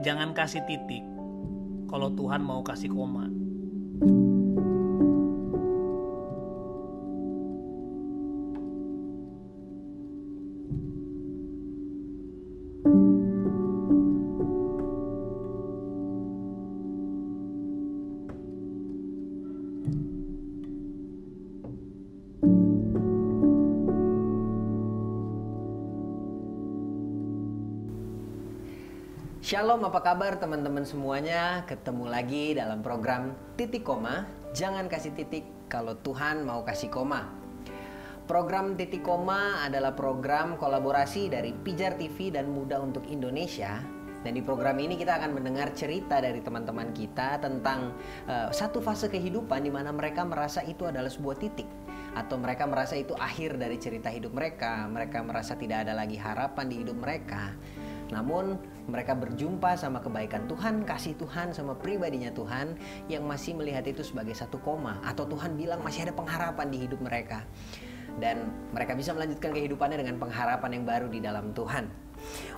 jangan kasih titik kalau Tuhan mau kasih koma. Shalom, apa kabar teman-teman semuanya? Ketemu lagi dalam program Titik Koma. Jangan kasih titik kalau Tuhan mau kasih koma. Program Titik Koma adalah program kolaborasi dari Pijar TV dan Muda untuk Indonesia. Dan di program ini kita akan mendengar cerita dari teman-teman kita tentang satu fase kehidupan di mana mereka merasa itu adalah sebuah titik. Atau mereka merasa itu akhir dari cerita hidup mereka. Mereka merasa tidak ada lagi harapan di hidup mereka. Namun mereka berjumpa sama kebaikan Tuhan, kasih Tuhan sama pribadinya Tuhan yang masih melihat itu sebagai satu koma. Atau Tuhan bilang masih ada pengharapan di hidup mereka. Dan mereka bisa melanjutkan kehidupannya dengan pengharapan yang baru di dalam Tuhan.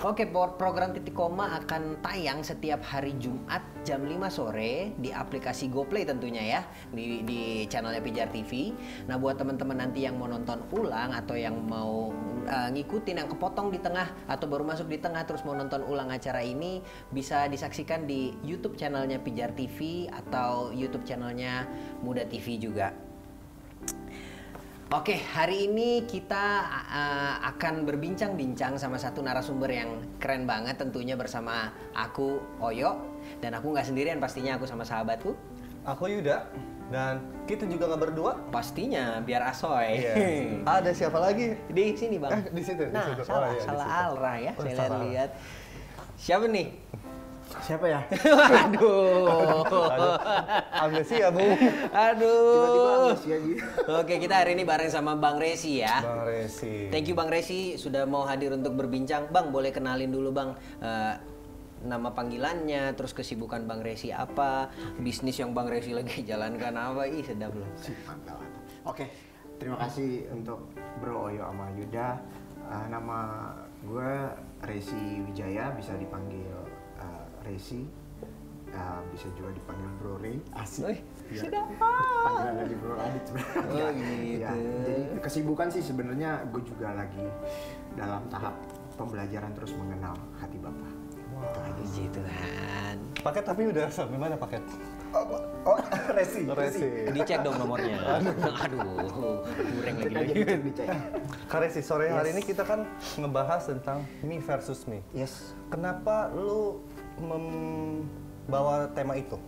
Oke, program Titik Koma akan tayang setiap hari Jumat jam 5 sore di aplikasi GoPlay tentunya ya, di channelnya Pijar TV. Nah, buat teman-teman nanti yang mau nonton ulang atau yang mau ngikutin yang kepotong di tengah atau baru masuk di tengah terus mau nonton ulang acara ini, bisa disaksikan di YouTube channelnya Pijar TV atau YouTube channelnya Muda TV juga. Oke, hari ini kita akan berbincang-bincang sama satu narasumber yang keren banget tentunya bersama aku, Oyo. Dan aku nggak sendirian pastinya, aku sama sahabatku. Aku Yuda, dan kita juga nggak berdua. Pastinya, biar asoy. Yeah. Ada siapa lagi? Di sini bang. Di situ. Nah, di situ. salah, iya, salah Alra ya, saya salah. lihat. Siapa nih? Siapa ya? Aduh. Amnesia, Bu. Aduh. Tiba-tiba amnesia gitu. Oke, kita hari ini bareng sama Bang Resi ya. Bang Resi. Thank you Bang Resi sudah mau hadir untuk berbincang. Bang, boleh kenalin dulu Bang nama panggilannya, terus kesibukan Bang Resi apa, bisnis yang Bang Resi lagi jalankan apa, sedap loh. Mantap. Oke, terima kasih untuk Bro Oyo sama Yuda. Nama gue Resi Wijaya, bisa dipanggil Resi. Bisa juga dipanggil Bro Ray. Asik. Sudah. Panggilan dari Bro Radit sebenarnya. Oh gitu. Ya, jadi kesibukan sih sebenarnya gue juga lagi dalam tahap pembelajaran terus mengenal hati Bapa. Puji Tuhan. Paket tapi udah sampai mana paket? Oh, Resi. Dicek dong nomornya. Aduh, kurang lagi. Dicek. Kak Resi, sore hari ini kita kan ngebahas tentang me versus me. Yes. Kenapa lu membawa tema itu?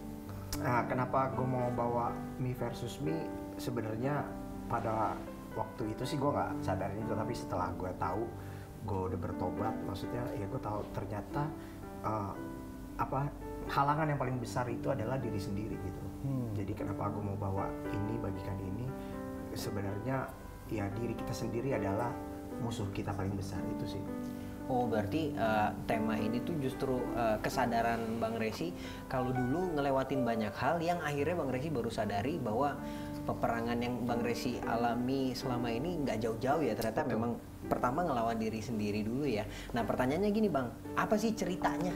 Nah, kenapa gue mau bawa me versus me? Sebenarnya pada waktu itu sih gue nggak sadarin itu, tapi setelah gue tahu, gue udah bertobat, maksudnya ya gue tahu ternyata halangan yang paling besar itu adalah diri sendiri gitu. Jadi kenapa gue mau bawa ini, bagikan ini, sebenarnya ya diri kita sendiri adalah musuh kita paling besar itu sih. Oh, berarti tema ini tuh justru kesadaran Bang Resi kalau dulu ngelewatin banyak hal yang akhirnya Bang Resi baru sadari bahwa peperangan yang Bang Resi alami selama ini nggak jauh-jauh ya, ternyata memang pertama ngelawan diri sendiri dulu ya. Nah, pertanyaannya gini Bang, apa sih ceritanya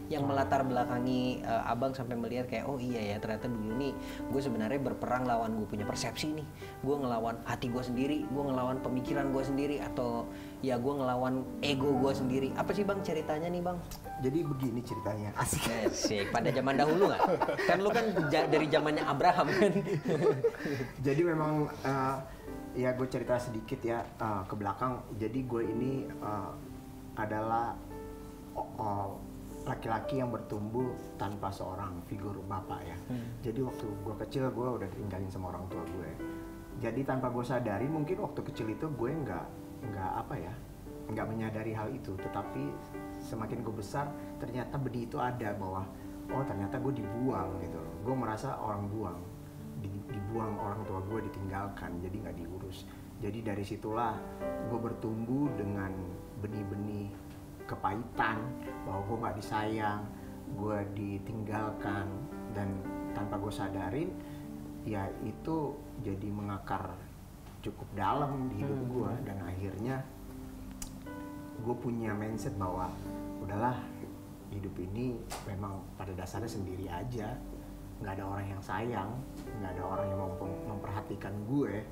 yang melatar belakangi abang sampai melihat kayak oh iya ya ternyata dulu nih gue sebenarnya berperang lawan gue punya persepsi nih, gue ngelawan hati gue sendiri, gue ngelawan pemikiran gue sendiri, atau ya gue ngelawan ego gue sendiri. Apa sih Bang ceritanya nih Bang? Jadi begini ceritanya. Asik, pada zaman dahulu nggak? Kan lu kan dari zamannya Abraham kan? Jadi memang ya gue cerita sedikit ya ke belakang. Jadi gue ini adalah laki-laki yang bertumbuh tanpa seorang figur bapak ya. Jadi waktu gue kecil gue udah ditinggalin sama orang tua gue. Jadi tanpa gue sadari mungkin waktu kecil itu gue nggak menyadari hal itu. Tetapi semakin gue besar ternyata benih itu ada bahwa oh ternyata gue dibuang gitu. Gue merasa orang buang, dibuang orang tua gue, ditinggalkan, jadi nggak diurus. Jadi dari situlah gue bertumbuh dengan benih-benih kepahitan, bahwa gue nggak disayang, gue ditinggalkan, dan tanpa gue sadarin ya itu jadi mengakar cukup dalam di hidup gue. Dan akhirnya gue punya mindset bahwa udahlah hidup ini memang pada dasarnya sendiri aja, nggak ada orang yang sayang, nggak ada orang yang memperhatikan gue,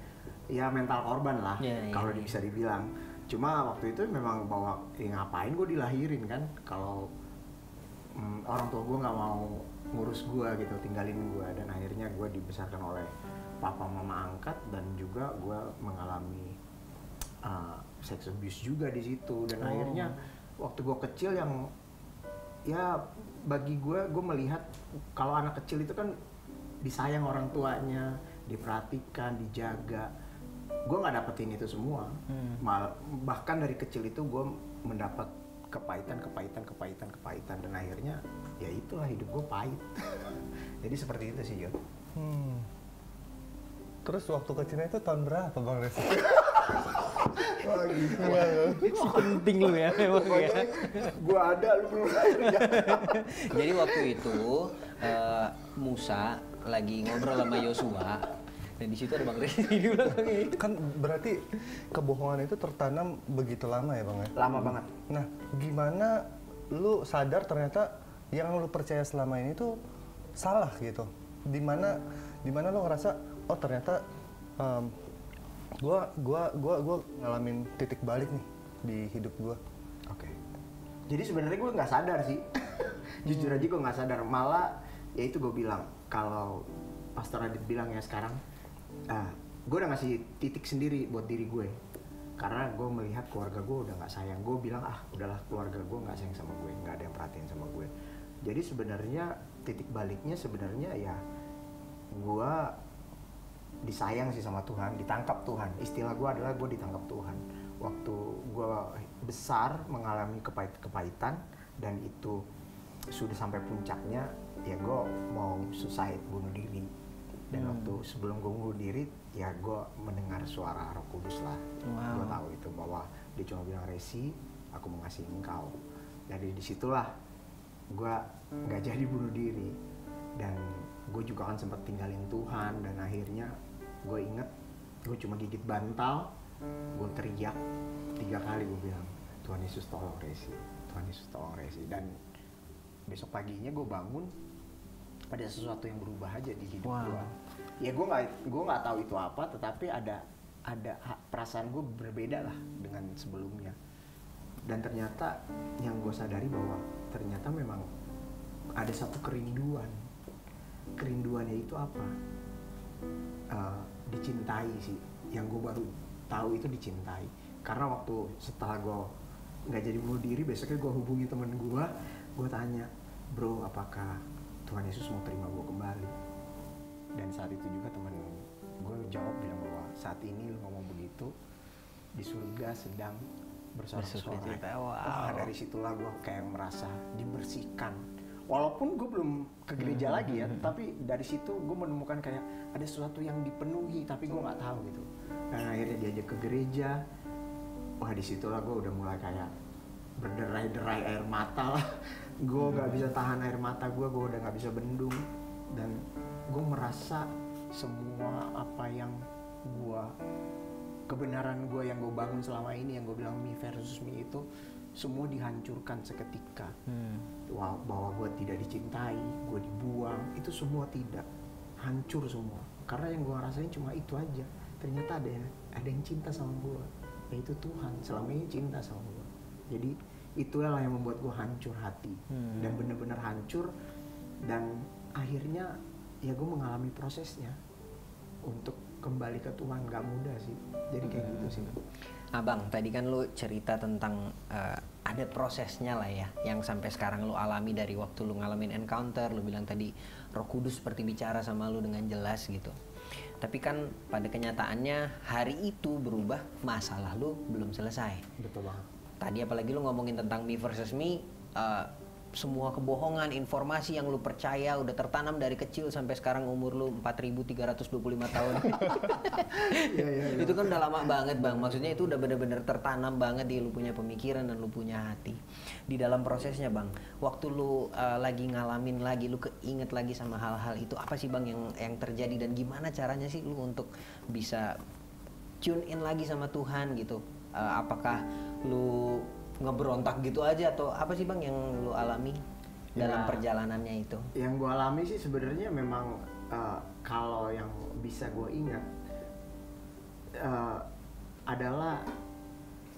ya mental korban lah kalau bisa dibilang. Cuma waktu itu memang bahwa ngapain gue dilahirin kan kalau orang tua gue nggak mau ngurus gue gitu, tinggalin gue, dan akhirnya gue dibesarkan oleh papa mama angkat, dan juga gue mengalami sex abuse juga di situ. Dan akhirnya waktu gue kecil yang ya bagi gue melihat kalau anak kecil itu kan disayang orang tuanya, diperhatikan, dijaga. Gue nggak dapetin itu semua. Bahkan dari kecil itu gue mendapat kepahitan, dan akhirnya ya itulah hidup gue pahit. Jadi seperti itu sih, Jon. Terus waktu kecilnya itu tahun berapa Bang Resi? Wah, gitu. Penting lu ya memang ya. Gue ada, lu belum ada. Jadi waktu itu Musa lagi ngobrol sama Yosua, dan di situ ada Bang Resi di belakangnya. Kan berarti kebohongan itu tertanam begitu lama ya Bang ya? Lama banget. Nah, gimana lu sadar ternyata yang lu percaya selama ini tuh salah gitu? Dimana lu ngerasa oh ternyata gua ngalamin titik balik nih di hidup gua. Oke. Jadi sebenarnya gue nggak sadar sih. Jujur aja gue nggak sadar. Malah ya itu gue bilang kalau Pastor Adit bilang ya sekarang, gue udah ngasih titik sendiri buat diri gue. Karena gue melihat keluarga gue udah nggak sayang. Gue bilang udahlah, keluarga gue nggak sayang sama gue, nggak ada yang perhatiin sama gue. Jadi sebenarnya titik baliknya sebenarnya ya gue disayang sih sama Tuhan, ditangkap Tuhan. Istilah gue adalah gue ditangkap Tuhan. Waktu gue besar mengalami kepahitan dan itu sudah sampai puncaknya, ya gue mau suicide, bunuh diri. Dan waktu sebelum gue bunuh diri, ya gue mendengar suara Roh Kudus lah. Gue tahu itu bahwa dia cuma bilang, Resi, aku mengasihi engkau. Dari disitulah gue nggak jadi bunuh diri. Dan gue juga kan sempat tinggalin Tuhan, dan akhirnya gue inget gue cuma gigit bantal, gue teriak 3 kali, gue bilang, Tuhan Yesus tolong Resi, Tuhan Yesus tolong Resi. Dan besok paginya gue bangun, ada sesuatu yang berubah aja di hidup gue. Ya gue nggak tahu itu apa, tetapi ada perasaan gue berbeda lah dengan sebelumnya. Dan ternyata yang gue sadari bahwa ternyata memang ada satu kerinduan. Kerinduannya itu apa? Dicintai sih. Yang gue baru tahu itu dicintai. Karena waktu setelah gue nggak jadi bunuh diri, besoknya gue hubungi temen gue tanya, bro, apakah Tuhan Yesus mau terima gue kembali? Dan saat itu juga temen gue jawab bilang bahwa saat ini lu ngomong begitu, di surga sedang bersorak-sorai. Wah, dari situlah gue kayak merasa dibersihkan. Walaupun gue belum ke gereja lagi ya, tapi dari situ gue menemukan kayak ada sesuatu yang dipenuhi, tapi gue nggak tahu gitu. Dan akhirnya diajak ke gereja. Wah, disitulah gue udah mulai kayak berderai-derai air mata lah. Gue nggak bisa tahan air mata gue udah nggak bisa bendung. Dan gue merasa semua apa yang kebenaran gue yang gue bangun selama ini, yang gue bilang me versus me itu semua dihancurkan seketika. Bahwa gue tidak dicintai, gue dibuang, itu semua tidak, hancur semua. Karena yang gue rasain cuma itu aja. Ternyata ada yang cinta sama gue, yaitu Tuhan selama ini cinta sama gue. Jadi itulah yang membuat gue hancur hati, dan benar-benar hancur. Dan akhirnya ya gue mengalami prosesnya untuk kembali ke Tuhan. Gak mudah sih, jadi kayak gitu sih. Abang, tadi kan lu cerita tentang ada prosesnya lah ya, yang sampai sekarang lu alami dari waktu lu ngalamin encounter. Lu bilang tadi Roh Kudus seperti bicara sama lu dengan jelas gitu. Tapi kan pada kenyataannya hari itu berubah, masalah lu belum selesai. Betul banget. Tadi apalagi lu ngomongin tentang me versus me, semua kebohongan, informasi yang lu percaya udah tertanam dari kecil sampai sekarang umur lu 4.325 tahun. Ya. Itu kan udah lama banget Bang, maksudnya itu udah bener-bener tertanam banget di lu punya pemikiran dan lu punya hati. Di dalam prosesnya Bang, waktu lu lagi ngalamin lagi, lu keinget lagi sama hal-hal itu, apa sih Bang yang terjadi, dan gimana caranya sih lu untuk bisa tune in lagi sama Tuhan gitu? Apakah lu ngeberontak gitu aja atau apa sih Bang yang lu alami dalam Ya. perjalanannya itu? Yang gue alami sih sebenarnya memang kalau yang bisa gue ingat adalah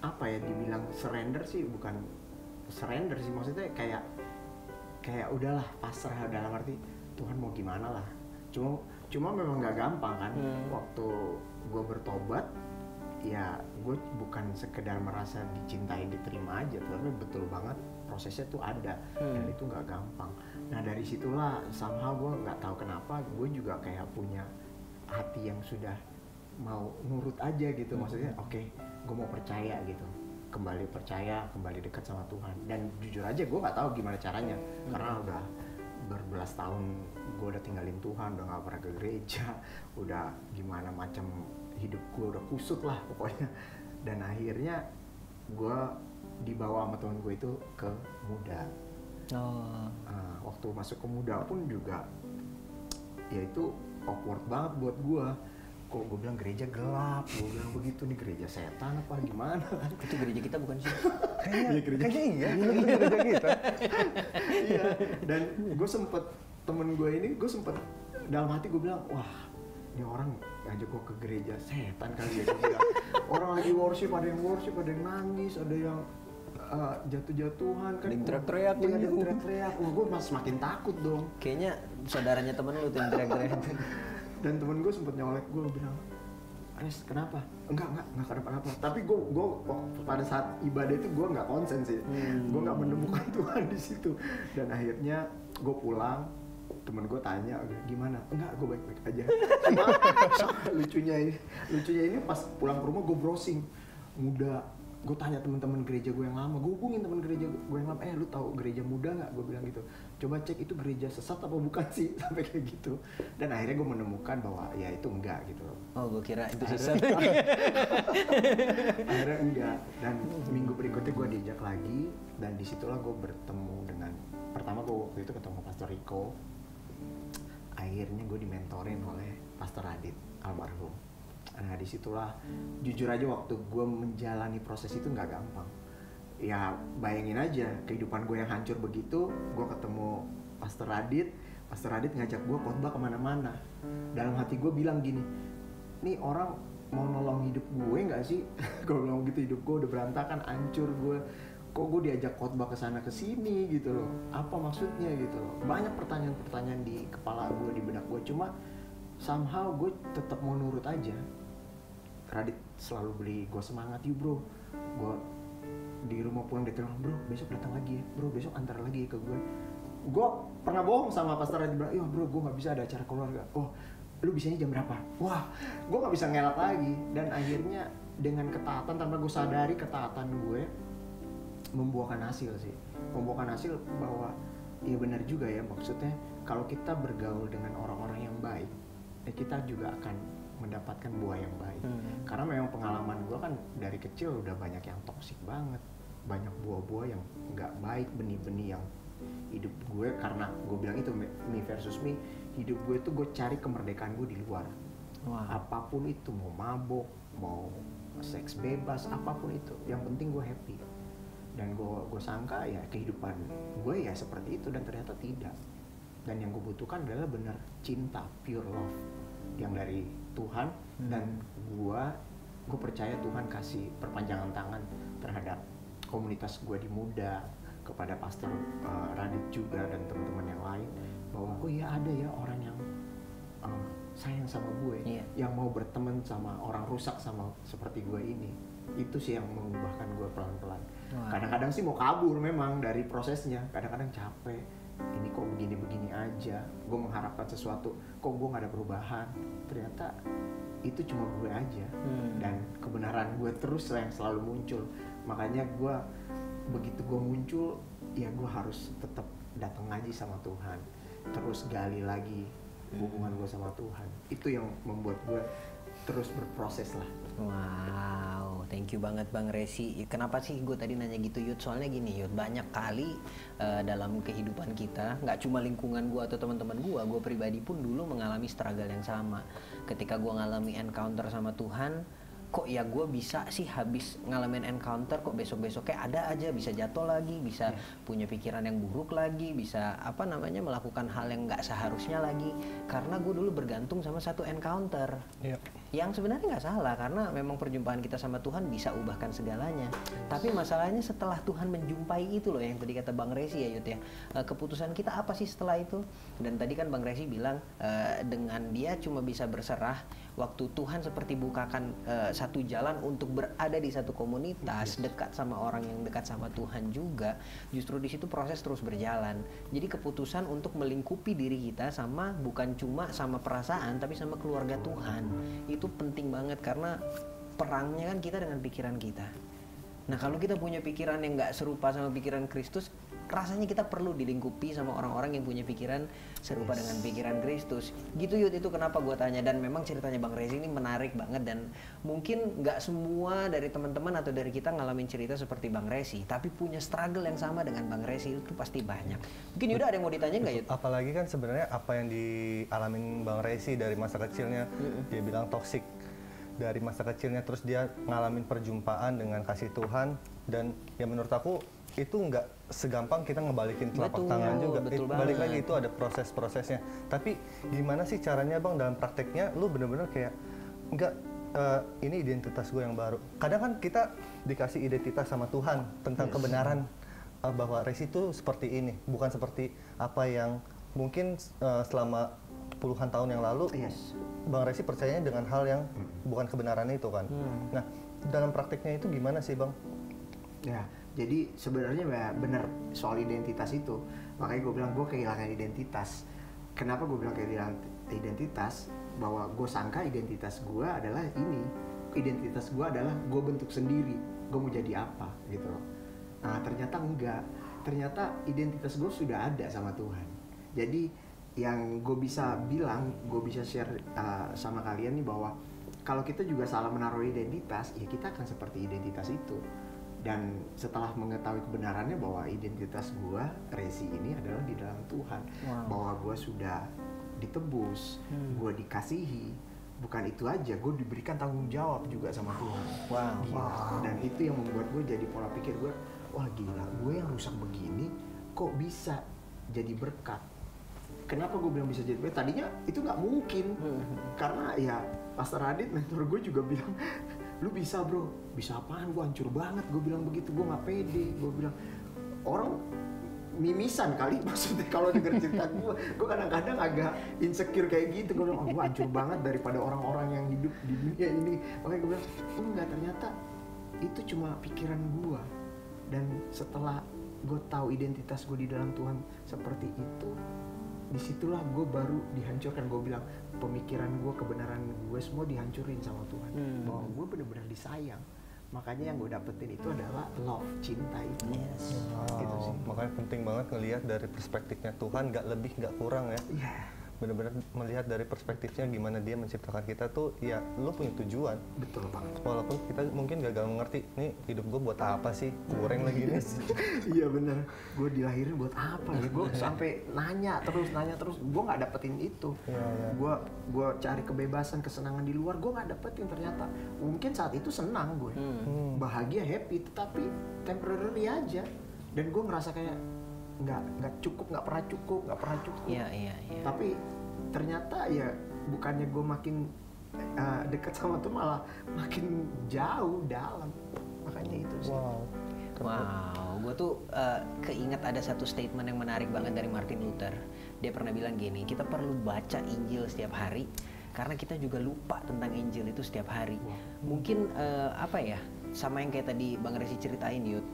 apa ya, dibilang surrender sih, bukan surrender sih, maksudnya kayak udahlah pasrah, dalam arti Tuhan mau gimana lah. Cuma memang nggak gampang kan. Waktu gue bertobat ya gue bukan sekedar merasa dicintai, diterima aja, tapi betul banget prosesnya tuh ada dan itu nggak gampang. Nah dari situlah somehow gue nggak tahu kenapa gue juga kayak punya hati yang sudah mau nurut aja gitu. Maksudnya oke, gue mau percaya gitu, kembali percaya, kembali dekat sama Tuhan. Dan jujur aja gue nggak tahu gimana caranya karena udah berbelas tahun gue udah tinggalin Tuhan, udah nggak pernah ke gereja, udah gimana macam hidup gue udah kusut lah pokoknya. Dan akhirnya gue dibawa sama temen gue itu ke muda. Waktu masuk ke muda pun juga ya itu awkward banget buat gue. Kok gue bilang gereja gelap, gue bilang begitu, nih gereja setan apa gimana. Itu gereja kita bukan sih? Kayaknya iya, gereja kita. Iya, dan gue sempet, temen gue ini gue sempet dalam hati gue bilang, wah ini orang ngajak gue ke gereja setan kali ya. Gue bilang, orang lagi worship, ada yang nangis, ada yang jatuh-jatuhan kan. Ada yang teriak-teriak. Iya, ada yang teriak-teriak. Wah, gue semakin takut dong. Kayaknya saudaranya temen lu tuh yang teriak-teriak. Dan temen gue sempet nyolek gue bilang, Ares kenapa? Enggak kenapa-napa. Tapi gue pada saat ibadah itu gue nggak konsen sih. Gue nggak menemukan Tuhan di situ. Dan akhirnya gue pulang, temen gue tanya gimana? Enggak, gue baik-baik aja. lucunya ini pas pulang ke rumah gue browsing muda. Gue tanya teman-teman gereja gue yang lama, gue hubungin teman gereja gue yang lama, lu tahu gereja muda nggak? Gue bilang gitu, coba cek itu gereja sesat apa bukan sih, sampai kayak gitu. Dan akhirnya gue menemukan bahwa ya itu enggak gitu. Oh, gue kira itu sesat. Akhirnya enggak. Dan minggu berikutnya gue diajak lagi, dan disitulah gue bertemu dengan, pertama gue waktu itu ketemu Pastor Rico. Akhirnya gue dimentorin oleh Pastor Adit almarhum. Nah disitulah jujur aja waktu gue menjalani proses itu nggak gampang. Ya bayangin aja kehidupan gue yang hancur begitu, gue ketemu Pastor Adit ngajak gue khotbah kemana-mana. Dalam hati gue bilang gini, nih orang mau nolong hidup gue nggak sih? Gue bilang gitu, hidup gue udah berantakan, hancur gue. Kok gue diajak khotbah kesana kesini gitu loh? Apa maksudnya gitu loh? Banyak pertanyaan-pertanyaan di kepala gue, di benak gue. Cuma somehow gue tetap mau nurut aja. Radit selalu beli gue semangat, yuk bro. Gue di rumah pulang dia bilang, bro besok datang lagi ya, bro besok antar lagi ya ke gue. Gue pernah bohong sama Pastor Radit, bilang, iya bro gue nggak bisa, ada acara keluarga. Oh lu bisanya jam berapa? Wah gue nggak bisa ngelak lagi. Dan akhirnya dengan ketaatan, tanpa gue sadari ketaatan gue membuahkan hasil sih. Membuahkan hasil bahwa ya benar juga ya, maksudnya kalau kita bergaul dengan orang-orang yang baik, ya kita juga akan mendapatkan buah yang baik. Karena memang pengalaman gue kan dari kecil udah banyak yang toksik banget, banyak buah-buah yang nggak baik, benih-benih yang hidup gue, karena gue bilang itu me versus me, hidup gue tuh gue cari kemerdekaan gue di luar. Apapun itu, mau mabuk, mau seks bebas, apapun itu, yang penting gue happy. Dan gue sangka ya kehidupan gue ya seperti itu, dan ternyata tidak. Dan yang gue butuhkan adalah benar cinta, pure love yang dari Tuhan. Dan gue percaya Tuhan kasih perpanjangan tangan terhadap komunitas gue di muda, kepada Pastor Radit juga dan teman-teman yang lain, bahwa oh ya ada ya orang yang sayang sama gue, yang mau berteman sama orang rusak sama seperti gue ini. Itu sih yang mengubahkan gue pelan-pelan. Kadang-kadang sih mau kabur memang dari prosesnya, kadang-kadang capek, ini kok begini-begini aja, gue mengharapkan sesuatu, kok gue gak ada perubahan. Ternyata itu cuma gue aja. Dan kebenaran gue terus yang selalu muncul. Makanya gue, begitu gue muncul, ya gue harus tetap datang ngaji sama Tuhan, terus gali lagi hubungan gue sama Tuhan. Itu yang membuat gue terus berproses lah. Wow, thank you banget Bang Resi. Kenapa sih gue tadi nanya gitu Yud? Soalnya gini Yud, banyak kali dalam kehidupan kita, nggak cuma lingkungan gue atau teman-teman gue pribadi pun dulu mengalami struggle yang sama. Ketika gue ngalami encounter sama Tuhan, kok ya gue bisa sih habis ngalamin encounter kok besok-besoknya ada aja bisa jatuh lagi, bisa punya pikiran yang buruk lagi, bisa apa namanya melakukan hal yang nggak seharusnya lagi karena gue dulu bergantung sama satu encounter. Yang sebenarnya nggak salah karena memang perjumpaan kita sama Tuhan bisa ubahkan segalanya. Tapi masalahnya setelah Tuhan menjumpai itu loh yang tadi kata Bang Resi ya Yud ya, keputusan kita apa sih setelah itu? Dan tadi kan Bang Resi bilang dengan dia cuma bisa berserah waktu Tuhan seperti bukakan satu jalan untuk berada di satu komunitas dekat sama orang yang dekat sama Tuhan juga, justru di situ proses terus berjalan. Jadi keputusan untuk melingkupi diri kita sama bukan cuma sama perasaan tapi sama keluarga Tuhan itu penting banget karena perangnya kan kita dengan pikiran kita. Nah kalau kita punya pikiran yang nggak serupa sama pikiran Kristus, rasanya kita perlu dilingkupi sama orang-orang yang punya pikiran serupa dengan pikiran Kristus. Gitu Yud, itu kenapa gue tanya. Dan memang ceritanya Bang Resi ini menarik banget dan mungkin nggak semua dari teman-teman atau dari kita ngalamin cerita seperti Bang Resi, tapi punya struggle yang sama dengan Bang Resi itu pasti banyak. Mungkin Yuda ada yang mau ditanyain nggak Yud? Apalagi kan sebenarnya apa yang dialamin Bang Resi dari masa kecilnya, dia bilang toksik dari masa kecilnya, terus dia ngalamin perjumpaan dengan kasih Tuhan, dan ya menurut aku itu nggak segampang kita ngebalikin telapak tangan juga. Balik lagi itu ada proses-prosesnya. Tapi gimana sih caranya Bang dalam prakteknya lu bener-bener kayak nggak ini identitas gue yang baru. Kadang kan kita dikasih identitas sama Tuhan tentang kebenaran bahwa Resi itu seperti ini, bukan seperti apa yang mungkin selama puluhan tahun yang lalu Bang Resi percayanya dengan hal yang bukan kebenaran itu kan. Nah dalam prakteknya itu gimana sih Bang? Ya, jadi sebenarnya benar soal identitas itu. Makanya gue bilang gue kehilangan identitas. Kenapa gue bilang kehilangan identitas? Bahwa gue sangka identitas gue adalah ini. Identitas gue adalah gue bentuk sendiri. Gue mau jadi apa gitu loh. Nah ternyata enggak. Ternyata identitas gue sudah ada sama Tuhan. Jadi yang gue bisa bilang, gue bisa share sama kalian nih bahwa kalau kita juga salah menaruh identitas, ya kita akan seperti identitas itu. Dan setelah mengetahui kebenarannya bahwa identitas gue, Resi ini adalah di dalam Tuhan, bahwa gue sudah ditebus, gue dikasihi, bukan itu aja, gue diberikan tanggung jawab juga sama Tuhan. Dan itu yang membuat gue jadi pola pikir gue, wah gila, gue yang rusak begini, kok bisa jadi berkat? Kenapa gue bilang bisa jadi berkat? Tadinya itu nggak mungkin, karena ya Pastor Radit mentor gue juga bilang, lu bisa bro, bisa apaan, gue hancur banget, gue bilang begitu, gue gak pede, gue bilang orang mimisan kali maksudnya kalau denger cerita gue kadang-kadang agak insecure kayak gitu, gue bilang gue hancur banget daripada orang-orang yang hidup di dunia ini. Makanya gue bilang enggak, ternyata itu cuma pikiran gue. Dan setelah gue tahu identitas gue di dalam Tuhan seperti itu, disitulah gue baru dihancurkan. Gue bilang pemikiran gue, kebenaran gue semua dihancurin sama Tuhan, bahwa gue benar-benar disayang. Makanya yang gue dapetin itu adalah love, cinta itu. Gitu sih. Makanya penting banget ngelihat dari perspektifnya Tuhan, nggak lebih nggak kurang ya. Benar-benar melihat dari perspektifnya gimana dia menciptakan kita tuh, ya lu punya tujuan. Betul banget. Walaupun kita mungkin gagal mengerti, nih hidup gue buat apa sih, goreng lagi nih. Iya bener, gue dilahirin buat apa ya? Gue sampai nanya terus, gue nggak dapetin itu. Gue cari kebebasan, kesenangan di luar, gue nggak dapetin ternyata. Mungkin saat itu senang gue, bahagia, happy, tetapi temporary aja. Dan gue ngerasa kayak nggak cukup, nggak pernah cukup. Tapi ternyata ya bukannya gue makin dekat sama tuh, malah makin jauh dalam. Makanya itu sih. Gue tuh keinget ada satu statement yang menarik banget dari Martin Luther. Dia pernah bilang gini, kita perlu baca Injil setiap hari karena kita juga lupa tentang Injil itu setiap hari. Mungkin apa ya, sama yang kayak tadi Bang Resi ceritain Yud,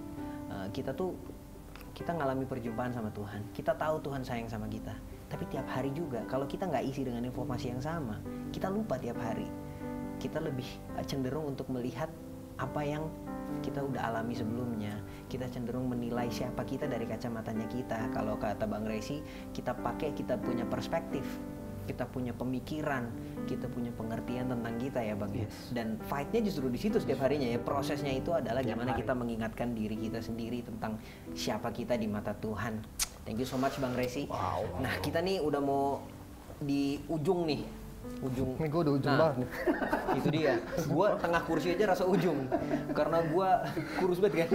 kita ngalami perjumpaan sama Tuhan, kita tahu Tuhan sayang sama kita, tapi tiap hari juga kalau kita nggak isi dengan informasi yang sama, kita lupa tiap hari. Kita lebih cenderung untuk melihat apa yang kita udah alami sebelumnya. Kita cenderung menilai siapa kita dari kacamatanya kita. Kalau kata Bang Resi, kita punya perspektif, kita punya pemikiran, kita punya pengertian tentang kita ya Bang. Dan fightnya justru di situ setiap harinya ya. Prosesnya itu adalah gimana kita mengingatkan diri kita sendiri tentang siapa kita di mata Tuhan. Thank you so much Bang Resi. Nah kita nih udah mau di ujung nih ujung. Ini gue udah ujung banget nih. Itu dia. Gue tengah kursi aja rasa ujung. Karena gue kurus banget kan.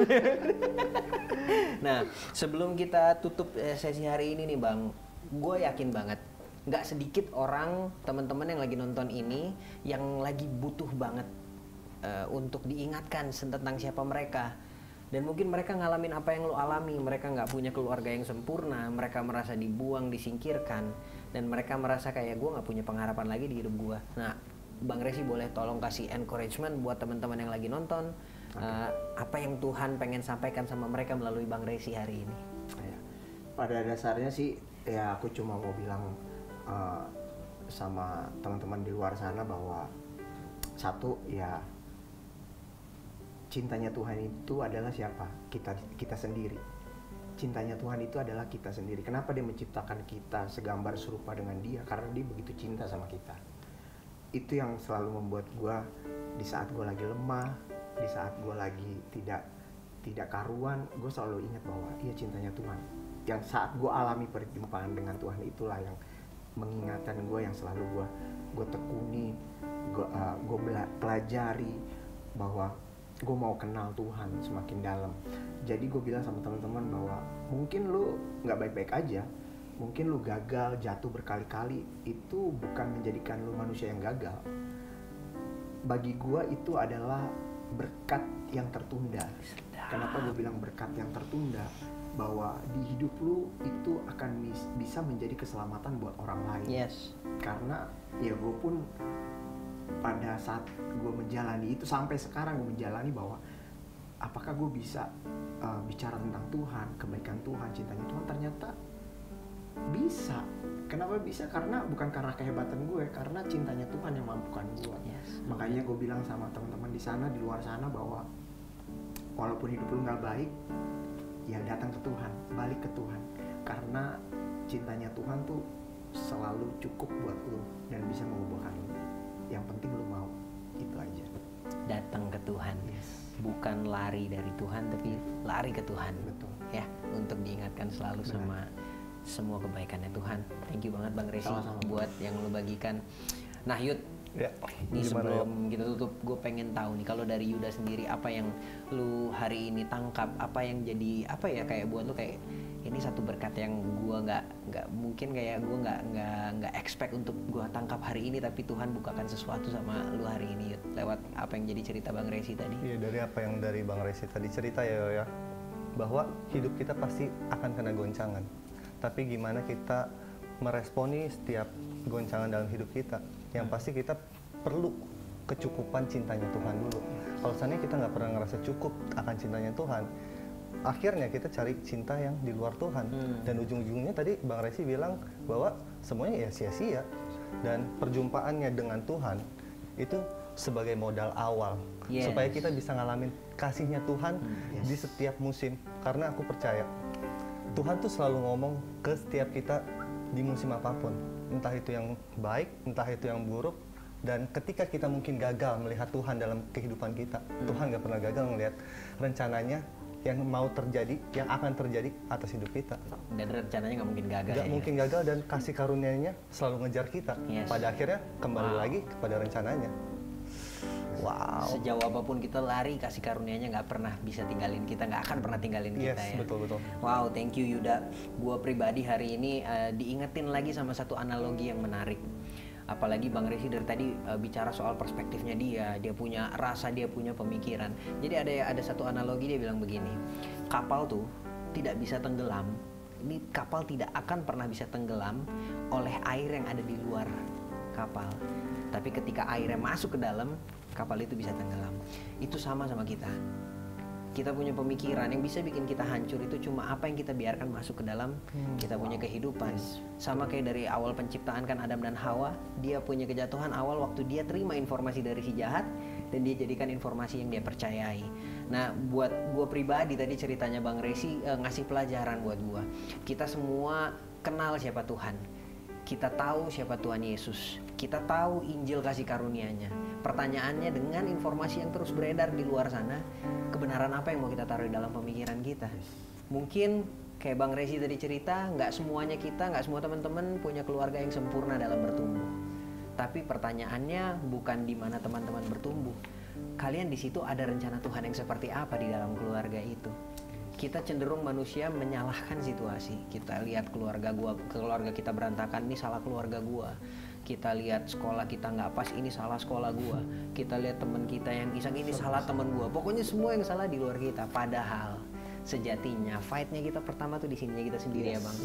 Nah, sebelum kita tutup sesi hari ini nih Bang, gue yakin banget nggak sedikit orang, teman-teman yang lagi nonton ini yang lagi butuh banget untuk diingatkan tentang siapa mereka. Dan mungkin mereka ngalamin apa yang lo alami. Mereka nggak punya keluarga yang sempurna, mereka merasa dibuang, disingkirkan, dan mereka merasa kayak gue nggak punya pengharapan lagi di hidup gue. Nah, Bang Resi boleh tolong kasih encouragement buat teman-teman yang lagi nonton. Apa yang Tuhan pengen sampaikan sama mereka melalui Bang Resi hari ini? Pada dasarnya sih ya aku cuma mau bilang sama teman-teman di luar sana bahwa satu ya, cintanya Tuhan itu adalah siapa? Kita sendiri. Cintanya Tuhan itu adalah kita sendiri. Kenapa Dia menciptakan kita segambar serupa dengan Dia? Karena Dia begitu cinta sama kita. Itu yang selalu membuat gue di saat gue lagi lemah, di saat gue lagi tidak karuan, gue selalu ingat bahwa iya cintanya Tuhan. Yang saat gue alami perjumpaan dengan Tuhan itulah yang mengingatkan gue, yang selalu gue tekuni, gue pelajari bahwa gue mau kenal Tuhan semakin dalam. Jadi gue bilang sama teman-teman bahwa mungkin lu nggak baik-baik aja, mungkin lu gagal, jatuh berkali-kali, itu bukan menjadikan lu manusia yang gagal. Bagi gue itu adalah berkat yang tertunda. Kenapa gue bilang berkat yang tertunda? Bahwa di hidup lu itu akan bisa menjadi keselamatan buat orang lain. Yes. Karena ya gue pun pada saat gue menjalani itu, sampai sekarang gue menjalani bahwa apakah gue bisa bicara tentang Tuhan, kebaikan Tuhan, cintanya Tuhan, ternyata bisa. Kenapa bisa? Karena bukan karena kehebatan gue, karena cintanya Tuhan yang mampukan gue. Yes. Makanya gue bilang sama teman-teman di sana, di luar sana, bahwa walaupun hidup lu nggak baik, ya datang ke Tuhan, balik ke Tuhan, karena cintanya Tuhan tuh selalu cukup buat lu dan bisa mengubahkan lu. Yang penting lu mau, itu aja. Datang ke Tuhan, bukan lari dari Tuhan, tapi lari ke Tuhan. Betul. Ya, untuk diingatkan selalu sama semua kebaikannya Tuhan. Thank you banget Bang Resi buat yang lu bagikan. Nah Yud, Ya, ini gimana sebelum kita tutup, gue pengen tahu nih, kalau dari Yuda sendiri apa yang lu hari ini tangkap, apa yang jadi apa ya kayak buat lu kayak ini satu berkat yang gue nggak mungkin kayak gue nggak expect untuk gue tangkap hari ini, tapi Tuhan bukakan sesuatu sama lu hari ini Yud, lewat apa yang jadi cerita Bang Resi tadi. Iya, dari apa yang dari Bang Resi tadi cerita ya, bahwa hidup kita pasti akan kena goncangan. Tapi gimana kita meresponi setiap goncangan dalam hidup kita? Yang pasti kita perlu kecukupan cintanya Tuhan dulu. Kalau seandainya kita nggak pernah ngerasa cukup akan cintanya Tuhan, akhirnya kita cari cinta yang di luar Tuhan. Dan ujung-ujungnya tadi Bang Resi bilang bahwa semuanya ya sia-sia. Dan perjumpaannya dengan Tuhan itu sebagai modal awal. Supaya kita bisa ngalamin kasihnya Tuhan di setiap musim. Karena aku percaya Tuhan tuh selalu ngomong ke setiap kita di musim apapun. Entah itu yang baik, entah itu yang buruk. Dan ketika kita mungkin gagal melihat Tuhan dalam kehidupan kita, Tuhan gak pernah gagal melihat rencananya yang mau terjadi, yang akan terjadi atas hidup kita. Dan rencananya nggak mungkin gagal. Nggak mungkin gagal, dan kasih karunia-Nya selalu ngejar kita. Pada akhirnya kembali lagi kepada rencananya. Wow. Sejauh apapun kita lari, kasih karunia-Nya nggak pernah bisa tinggalin kita, nggak akan pernah tinggalin kita ya. Betul. Wow, thank you Yuda. Gua pribadi hari ini diingetin lagi sama satu analogi yang menarik. Apalagi Bang Resi dari tadi bicara soal perspektifnya dia punya rasa, dia punya pemikiran. Jadi ada satu analogi, dia bilang begini, kapal tuh tidak bisa tenggelam. Ini kapal tidak akan pernah bisa tenggelam oleh air yang ada di luar kapal. Tapi ketika airnya masuk ke dalam, kapal itu bisa tenggelam. Itu sama kita. Kita punya pemikiran yang bisa bikin kita hancur, itu cuma apa yang kita biarkan masuk ke dalam kita punya kehidupan. Sama kayak dari awal penciptaan kan Adam dan Hawa, dia punya kejatuhan awal waktu dia terima informasi dari si jahat dan dia jadikan informasi yang dia percayai. Nah, buat gue pribadi tadi ceritanya Bang Resi ngasih pelajaran buat gue. Kita semua kenal siapa Tuhan. Kita tahu siapa Tuhan Yesus. Kita tahu Injil kasih karunia-Nya. Pertanyaannya, dengan informasi yang terus beredar di luar sana, kebenaran apa yang mau kita taruh di dalam pemikiran kita? Mungkin kayak Bang Resi tadi cerita, nggak semuanya kita, nggak semua teman-teman punya keluarga yang sempurna dalam bertumbuh. Tapi pertanyaannya bukan di mana teman-teman bertumbuh. Kalian di situ ada rencana Tuhan yang seperti apa di dalam keluarga itu? Kita cenderung manusia menyalahkan situasi. Kita lihat keluarga kita berantakan, ini salah keluarga gua. Kita lihat sekolah kita nggak pas, ini salah sekolah gua. Kita lihat teman kita yang iseng, ini salah teman gua. Pokoknya semua yang salah di luar kita. Padahal sejatinya fightnya kita pertama tuh di sini kita sendiri ya bang.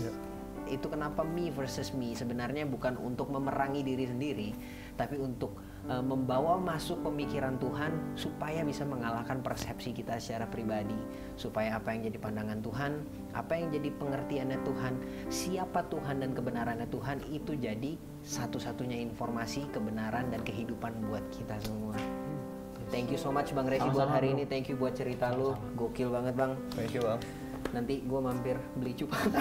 Itu kenapa me versus me sebenarnya bukan untuk memerangi diri sendiri, tapi untuk membawa masuk pemikiran Tuhan supaya bisa mengalahkan persepsi kita secara pribadi, supaya apa yang jadi pandangan Tuhan, apa yang jadi pengertiannya Tuhan, siapa Tuhan dan kebenarannya Tuhan itu jadi satu-satunya informasi kebenaran dan kehidupan buat kita semua. Thank you so much Bang Resi buat hari ini, thank you buat cerita lu, gokil banget Bang. Thank you Bang. Nanti gue mampir beli cupang.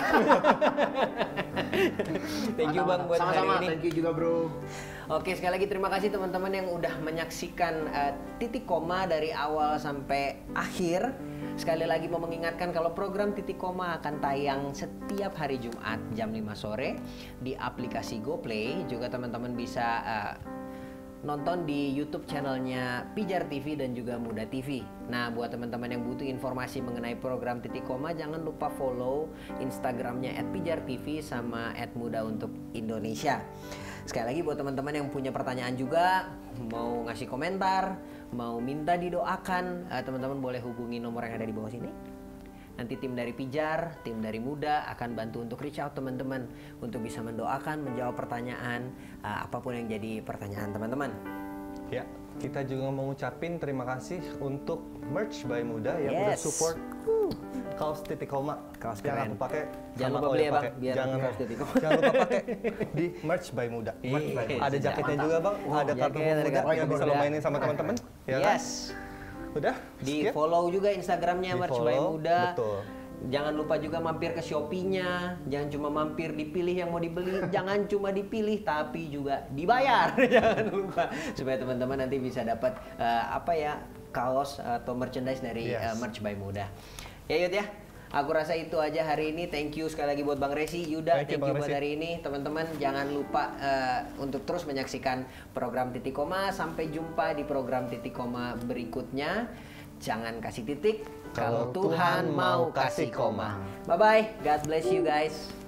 Thank you Bang buat sama-sama, hari ini. thank you juga bro. Oke, sekali lagi terima kasih teman-teman yang udah menyaksikan Titik Koma dari awal sampai akhir. Sekali lagi mau mengingatkan kalau program Titik Koma akan tayang setiap hari Jumat jam 5 sore di aplikasi GoPlay. Juga teman-teman bisa nonton di YouTube channelnya Pijar TV dan juga Muda TV. Nah, buat teman-teman yang butuh informasi mengenai program Titik Koma, jangan lupa follow Instagramnya @pijartv sama @muda untuk Indonesia. Sekali lagi buat teman-teman yang punya pertanyaan juga, mau ngasih komentar, mau minta didoakan, teman-teman boleh hubungi nomor yang ada di bawah sini. Nanti tim dari Pijar, tim dari Muda akan bantu untuk reach out teman-teman untuk bisa mendoakan, menjawab pertanyaan apapun yang jadi pertanyaan teman-teman. Ya, kita juga mau ngucapin terima kasih untuk Merch by Muda yang udah support kaos Titik Koma. Kaos yang keren. aku pakai. Jangan lupa beli ya Bang, biar kaos Titik Koma. Jangan lupa pakai di Merch by Muda. Ada jaketnya juga Bang, ada kartu Muda yang bisa lo mainin sama teman-teman. Ya Yes. Kan? Udah, Di follow juga Instagramnya Merch by Muda. Betul. Jangan lupa juga mampir ke Shopee-nya. Jangan cuma mampir dipilih yang mau dibeli. Jangan cuma dipilih tapi juga dibayar. Jangan lupa supaya teman-teman nanti bisa dapat kaos atau merchandise dari Merch by Muda. Ya Yud ya. Aku rasa itu aja hari ini. Thank you sekali lagi buat Bang Resi, Yuda. Thank you buat hari ini. Teman-teman jangan lupa untuk terus menyaksikan program Titik Koma. Sampai jumpa di program Titik Koma berikutnya. Jangan kasih titik kalau Tuhan mau kasih koma. Bye-bye. God bless you guys.